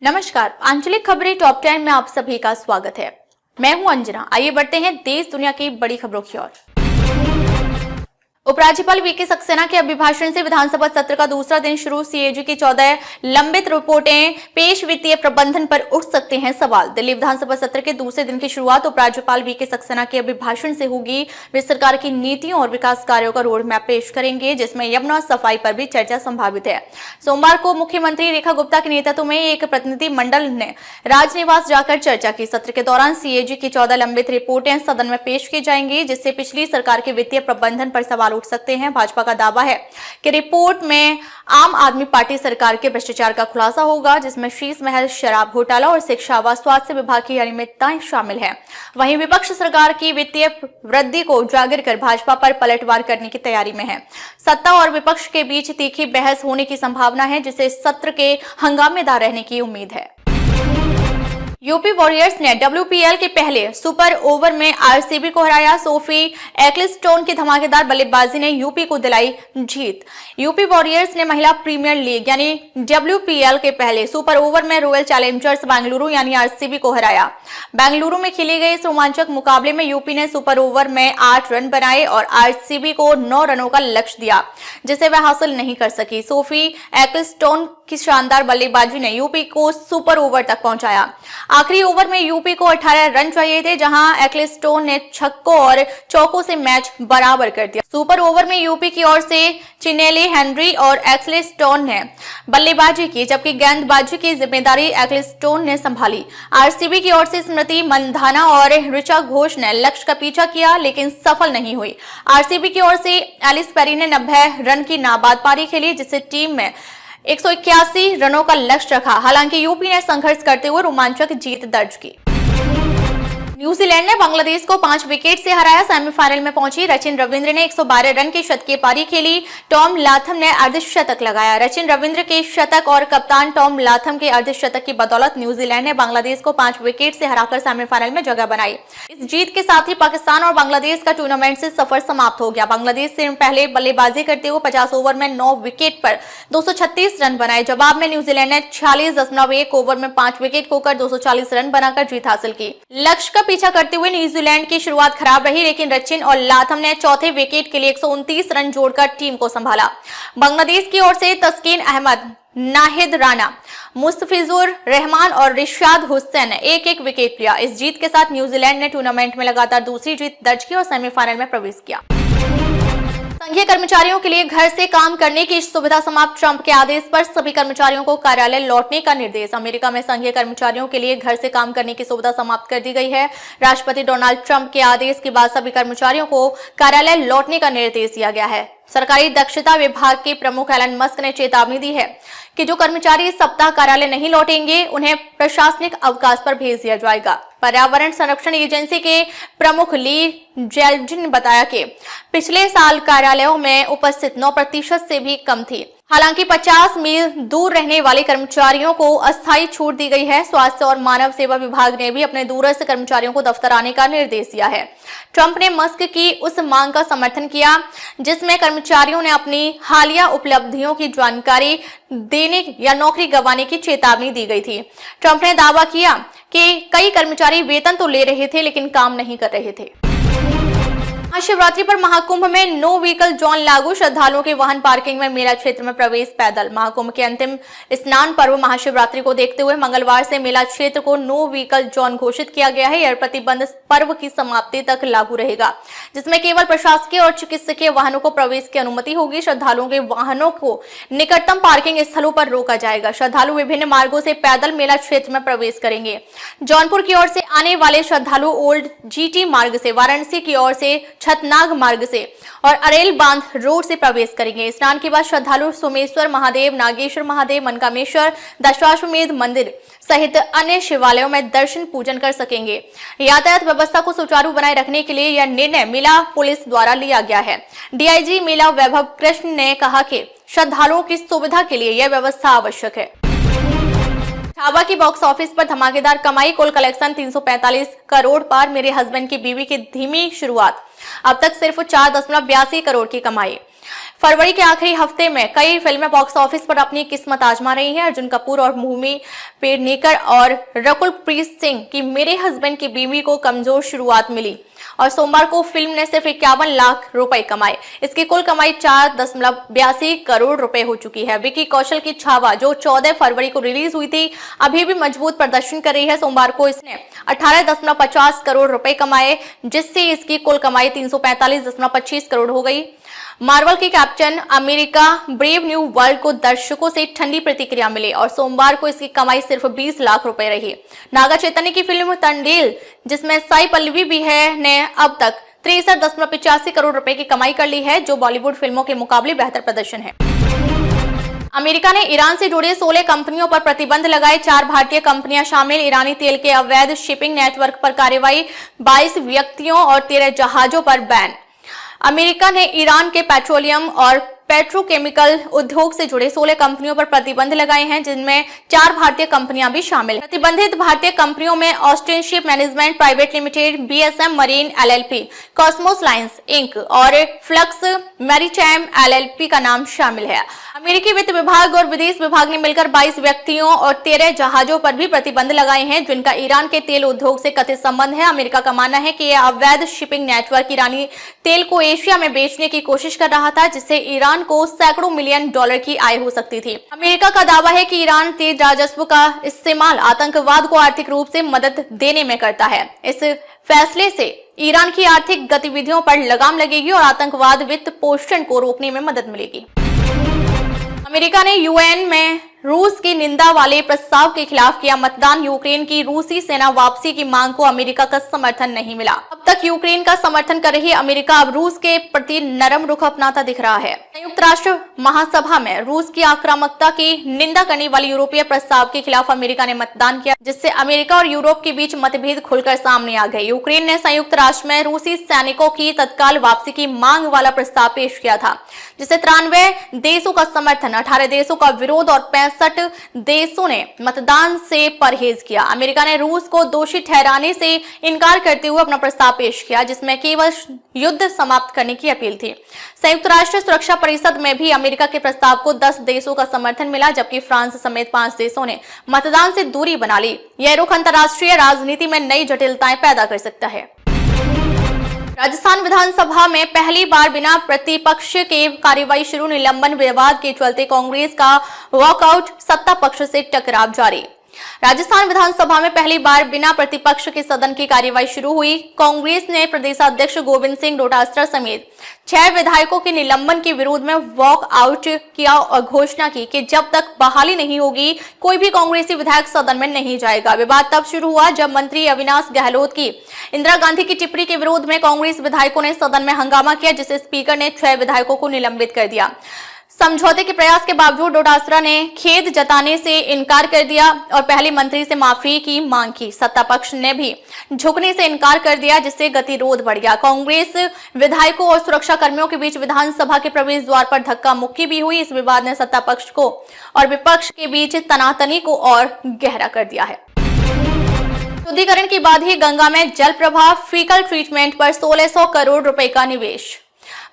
नमस्कार, आंचलिक खबरें टॉप 10 में आप सभी का स्वागत है। मैं हूं अंजना। आइए बढ़ते हैं देश दुनिया की बड़ी खबरों की ओर। उपराज्यपाल वीके सक्सेना के अभिभाषण से विधानसभा सत्र का दूसरा दिन शुरू। सीएजी की 14 लंबित रिपोर्टें पेश, वित्तीय प्रबंधन पर उठ सकते हैं सवाल। दिल्ली विधानसभा सत्र के दूसरे दिन की शुरुआत उपराज्यपाल वीके सक्सेना के अभिभाषण से होगी। वे सरकार की नीतियों और विकास कार्यों का रोड मैप पेश करेंगे, जिसमें यमुना सफाई पर भी चर्चा संभावित है। सोमवार को मुख्यमंत्री रेखा गुप्ता के नेतृत्व में एक प्रतिनिधि मंडल ने राजनिवास जाकर चर्चा की। सत्र के दौरान सीएजी की 14 लंबित रिपोर्टें सदन में पेश की जाएंगी, जिससे पिछली सरकार के वित्तीय प्रबंधन पर सवाल उठ सकते हैं। भाजपा का दावा है कि रिपोर्ट में आम आदमी पार्टी सरकार के भ्रष्टाचार का खुलासा होगा, जिसमें शीश महल, शराब घोटाला और शिक्षा व स्वास्थ्य विभाग की अनियमितताएं शामिल हैं। वहीं विपक्ष सरकार की वित्तीय वृद्धि को उजागर कर भाजपा पर पलटवार करने की तैयारी में है। सत्ता और विपक्ष के बीच तीखी बहस होने की संभावना है, जिससे सत्र के हंगामेदार रहने की उम्मीद है। यूपी वॉरियर्स ने डब्ल्यूपीएल के पहले सुपर ओवर में आरसीबी को हराया। सोफी एक्लिस्टोन की धमाकेदार बल्लेबाजी ने यूपी को दिलाई जीत। यूपी वॉरियर्स ने महिला प्रीमियर लीग यानी डब्ल्यूपीएल के पहले सुपर ओवर में रॉयल चैलेंजर्स बेंगलुरु यानी आरसीबी को हराया। बेंगलुरु में खेले गए इस रोमांचक मुकाबले में यूपी ने सुपर ओवर में 8 रन बनाए और आरसीबी को 9 रनों का लक्ष्य दिया, जिसे वह हासिल नहीं कर सकी। सोफी एक्लिस्टोन की शानदार बल्लेबाजी ने यूपी को सुपर ओवर तक पहुंचाया। आखिरी ओवर में यूपी को 18 रन चाहिए थे, जहां एक्लिस्टोन ने छक्कों और चौकों से मैच बराबर कर दिया। सुपर ओवर में यूपी की ओर से चिनेली हेनरी और एक्लिस्टोन ने बल्लेबाजी की, जबकि गेंदबाजी की जिम्मेदारी एक्लिस्टोन ने संभाली। आरसीबी की ओर से स्मृति मंधाना और ऋचा घोष ने लक्ष्य का पीछा किया, लेकिन सफल नहीं हुई। आरसीबी की ओर से एलिस पेरी ने 90 रन की नाबाद पारी खेली, जिससे टीम में 181 रनों का लक्ष्य रखा। हालांकि यूपी ने संघर्ष करते हुए रोमांचक जीत दर्ज की। न्यूजीलैंड ने बांग्लादेश को 5 विकेट से हराया। सेमीफाइनल में पहुंची रचिन रविंद्र ने 112 रन की शतकीय पारी खेली। टॉम लाथम ने अर्धशतक लगाया। रचिन रविंद्र के शतक और कप्तान टॉम लाथम के अर्धशतक की बदौलत न्यूजीलैंड ने बांग्लादेश को 5 विकेट से हराकर सेमीफाइनल में जगह बनाई। इस जीत के साथ ही पाकिस्तान और बांग्लादेश का टूर्नामेंट से सफर समाप्त हो गया। बांग्लादेश से पहले बल्लेबाजी करते हुए 50 ओवर में 9 विकेट पर 236 रन बनाए। जवाब में न्यूजीलैंड ने 46.1 ओवर में 5 विकेट खोकर 240 रन बनाकर जीत हासिल की। लक्ष्य का पीछा करते हुए न्यूजीलैंड की शुरुआत खराब रही, लेकिन रचिन और लाथम ने चौथे विकेट के लिए 129 रन जोड़कर टीम को संभाला। बांग्लादेश की ओर से तस्कीन अहमद, नाहिद राना, मुस्तफिजुर रहमान और रिशाद हुसैन ने एक विकेट लिया। इस जीत के साथ न्यूजीलैंड ने टूर्नामेंट में लगातार दूसरी जीत दर्ज की और सेमीफाइनल में प्रवेश किया। संघीय कर्मचारियों के लिए घर से काम करने की सुविधा समाप्त। ट्रंप के आदेश पर सभी कर्मचारियों को कार्यालय लौटने का निर्देश। अमेरिका में संघीय कर्मचारियों के लिए घर से काम करने की सुविधा समाप्त कर दी गई है। राष्ट्रपति डोनाल्ड ट्रंप के आदेश के बाद सभी कर्मचारियों को कार्यालय लौटने का निर्देश दिया गया है। सरकारी दक्षता विभाग के प्रमुख एलन मस्क ने चेतावनी दी है कि जो कर्मचारी इस सप्ताह कार्यालय नहीं लौटेंगे, उन्हें प्रशासनिक अवकाश पर भेज दिया जाएगा। पर्यावरण संरक्षण एजेंसी के प्रमुख ली जेल्जिन ने बताया कि पिछले साल कार्यालयों में उपस्थित 9% से भी कम थी। हालांकि 50 मील दूर रहने वाले कर्मचारियों को अस्थायी छूट दी गई है। स्वास्थ्य और मानव सेवा विभाग ने भी अपने दूरस्थ कर्मचारियों को दफ्तर आने का निर्देश दिया है। ट्रंप ने मस्क की उस मांग का समर्थन किया, जिसमें कर्मचारियों ने अपनी हालिया उपलब्धियों की जानकारी देने या नौकरी गंवाने की चेतावनी दी गई थी। ट्रंप ने दावा किया कि कई कर्मचारी वेतन तो ले रहे थे, लेकिन काम नहीं कर रहे थे। महाशिवरात्रि पर महाकुंभ में नो व्हीकल जोन लागू। श्रद्धालुओं के वाहन पार्किंग में, मेला क्षेत्र में प्रवेश पैदल। महाकुंभ के अंतिम स्नान पर्व महाशिवरात्रि को देखते हुए मंगलवार से मेला क्षेत्र को नो व्हीकल जोन घोषित किया गया है। यह प्रतिबंध पर्व की समाप्ति तक लागू रहेगा, जिसमें केवल प्रशासकीय और चिकित्सकीय वाहनों को प्रवेश की अनुमति होगी। श्रद्धालुओं के वाहनों को निकटतम पार्किंग स्थलों पर रोका जाएगा। श्रद्धालु विभिन्न मार्गों से पैदल मेला क्षेत्र में प्रवेश करेंगे। जौनपुर की ओर से आने वाले श्रद्धालु ओल्ड जीटी मार्ग से, वाराणसी की ओर से छतनाग मार्ग से और अरेल बांध रोड से प्रवेश करेंगे। स्नान के बाद श्रद्धालु सोमेश्वर महादेव, नागेश्वर महादेव, मनकामेश्वर, दशाश्वमेध मंदिर सहित अन्य शिवालयों में दर्शन पूजन कर सकेंगे। यातायात व्यवस्था को सुचारू बनाए रखने के लिए यह निर्णय मेला पुलिस द्वारा लिया गया है। डीआईजी मेला वैभव कृष्ण ने कहा कि श्रद्धालुओं की सुविधा के लिए यह व्यवस्था आवश्यक है। छावा की बॉक्स ऑफिस पर धमाकेदार कमाई, कुल कलेक्शन 345 करोड़ पार, मेरे हस्बैंड की बीवी की धीमी शुरुआत, अब तक सिर्फ 4.82 करोड़ की कमाई। फरवरी के आखिरी हफ्ते में कई फिल्में बॉक्स ऑफिस पर अपनी किस्मत आजमा रही हैं। अर्जुन कपूर और भूमि पेडनेकर और रकुल प्रीत सिंह की मेरे हस्बैंड की बीवी को कमजोर शुरुआत मिली और सोमवार को फिल्म ने सिर्फ 51 लाख रुपए कमाए। इसकी कुल कमाई 4.82 करोड़ रुपए हो चुकी है। विकी कौशल की छावा, जो 14 फरवरी को रिलीज हुई थी, अभी भी मजबूत प्रदर्शन कर रही है। सोमवार को इसने 18.50 करोड़ रुपए कमाए, जिससे इसकी कुल कमाई 345.25 करोड़ हो गई। मार्वल की captain America brave new world को दर्शकों से ठंडी प्रतिक्रिया मिली और सोमवार को इसकी कमाई सिर्फ 20 लाख रुपए रही। नागा चैतन्य की फिल्म तंडेल, जिसमें साई पल्लवी भी है, ने अब तक 63.85 करोड़ रुपए की कमाई कर ली है, जो बॉलीवुड फिल्मों के मुकाबले बेहतर प्रदर्शन है। अमेरिका ने ईरान से जुड़े 16 कंपनियों पर प्रतिबंध लगाए, 4 भारतीय कंपनियां शामिल। ईरानी तेल के अवैध शिपिंग नेटवर्क पर कार्रवाई, 22 व्यक्तियों और 13 जहाजों पर बैन। अमेरिका ने ईरान के पेट्रोलियम और पेट्रोकेमिकल उद्योग से जुड़े 16 कंपनियों पर प्रतिबंध लगाए हैं, जिनमें 4 भारतीय कंपनियां भी शामिल हैं। प्रतिबंधित भारतीय कंपनियों में Austin ship management private limited, BSM marine LLP, Cosmos lines Inc और फ्लक्स मैरीटाइम एलएलपी का नाम शामिल है। अमेरिकी वित्त विभाग और विदेश विभाग ने मिलकर 22 व्यक्तियों और 13 जहाजों पर भी प्रतिबंध लगाए हैं, जिनका ईरान के तेल उद्योग से कथित संबंध है। अमेरिका का मानना है कि यह अवैध शिपिंग नेटवर्क ईरानी तेल को एशिया में बेचने की कोशिश कर रहा था, जिससे ईरान को सैकड़ों मिलियन डॉलर की आय हो सकती थी। अमेरिका का दावा है कि ईरान तेज राजस्व का इस्तेमाल आतंकवाद को आर्थिक रूप से मदद देने में करता है। इस फैसले से ईरान की आर्थिक गतिविधियों पर लगाम लगेगी और आतंकवाद वित्त पोषण को रोकने में मदद मिलेगी। अमेरिका ने यूएन में रूस की निंदा वाले प्रस्ताव के खिलाफ किया मतदान। यूक्रेन की रूसी सेना वापसी की मांग को अमेरिका का समर्थन नहीं मिला। अब तक यूक्रेन का समर्थन कर रही अमेरिका अब रूस के प्रति नरम रुख अपनाता दिख रहा है। संयुक्त राष्ट्र महासभा में रूस की आक्रामकता की निंदा करने वाले यूरोपीय प्रस्ताव के खिलाफ अमेरिका ने मतदान किया, जिससे अमेरिका और यूरोप के बीच मतभेद खुलकर सामने आ गए। यूक्रेन ने संयुक्त राष्ट्र में रूसी सैनिकों की तत्काल वापसी की मांग वाला प्रस्ताव पेश किया था, जिसे 93 देशों का समर्थन, 18 देशों का विरोध और 65 देशों ने मतदान से परहेज किया। अमेरिका ने रूस को दोषी ठहराने से इनकार करते हुए अपना प्रस्ताव पेश किया, जिसमें केवल युद्ध समाप्त करने की अपील थी। संयुक्त राष्ट्र सुरक्षा परिषद में भी अमेरिका के प्रस्ताव को 10 देशों का समर्थन मिला, जबकि फ्रांस समेत 5 देशों ने मतदान से दूरी बना ली। यह रुख अंतर्राष्ट्रीय राजनीति में नई जटिलताएं पैदा कर सकता है। राजस्थान विधानसभा में पहली बार बिना प्रतिपक्ष के कार्यवाही शुरू, निलंबन विवाद के चलते कांग्रेस का वॉकआउट, सत्ता पक्ष से टकराव जारी। राजस्थान विधानसभा में पहली बार बिना प्रतिपक्ष के सदन की कार्यवाही शुरू हुई। कांग्रेस ने प्रदेशाध्यक्ष गोविंद सिंह डोटासरा समेत 6 विधायकों के निलंबन के विरोध में वॉक आउट किया और घोषणा की कि जब तक बहाली नहीं होगी कोई भी कांग्रेसी विधायक सदन में नहीं जाएगा। विवाद तब शुरू हुआ जब मंत्री अविनाश गहलोत की इंदिरा गांधी की टिप्पणी के विरोध में कांग्रेस विधायकों ने सदन में हंगामा किया, जिसे स्पीकर ने 6 विधायकों को निलंबित कर दिया। समझौते के प्रयास के बावजूद डोटासरा ने खेद जताने से इनकार कर दिया और पहले मंत्री से माफी की मांग की। सत्ता पक्ष ने भी झुकने से इनकार कर दिया, जिससे गतिरोध बढ़ गया। कांग्रेस विधायकों और सुरक्षा कर्मियों के बीच विधानसभा के प्रवेश द्वार पर धक्का मुक्की भी हुई। इस विवाद ने सत्ता पक्ष को और विपक्ष के बीच तनातनी को और गहरा कर दिया है। शुद्धिकरण के बाद ही गंगा में जल प्रवाह, फीकल ट्रीटमेंट पर 1600 करोड़ रुपए का निवेश।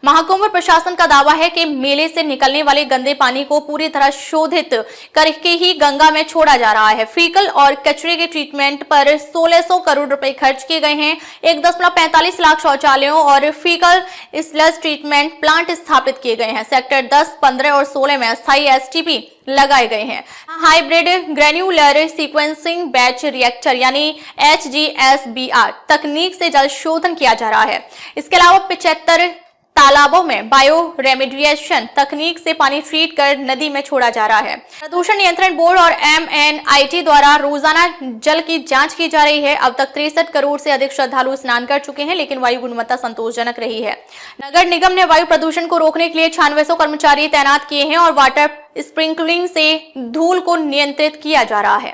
महाकुंभ प्रशासन का दावा है कि मेले से निकलने वाले गंदे पानी को पूरी तरह शोधित करके ही गंगा में छोड़ा जा रहा है। फीकल और कचरे के ट्रीटमेंट पर 1600 करोड़ रुपए खर्च किए गए हैं। 1.45 लाख शौचालयों और फीकल स्लज ट्रीटमेंट प्लांट स्थापित किए गए हैं। सेक्टर 10, 15 और 16 में अस्थायी एसटीपी लगाए गए हैं। Hybrid granular sequencing batch reactor यानी HGSBR तकनीक से जल शोधन किया जा रहा है। इसके अलावा 75 तालाबों में बायो रेमेडिएशन तकनीक से पानी ट्रीट कर नदी में छोड़ा जा रहा है। प्रदूषण नियंत्रण बोर्ड और MNIT द्वारा रोजाना जल की जांच की जा रही है। अब तक 63 करोड़ से अधिक श्रद्धालु स्नान कर चुके हैं, लेकिन वायु गुणवत्ता संतोषजनक रही है। नगर निगम ने वायु प्रदूषण को रोकने के लिए 9600 कर्मचारी तैनात किए हैं और वाटर स्प्रिंकलिंग से धूल को नियंत्रित किया जा रहा है।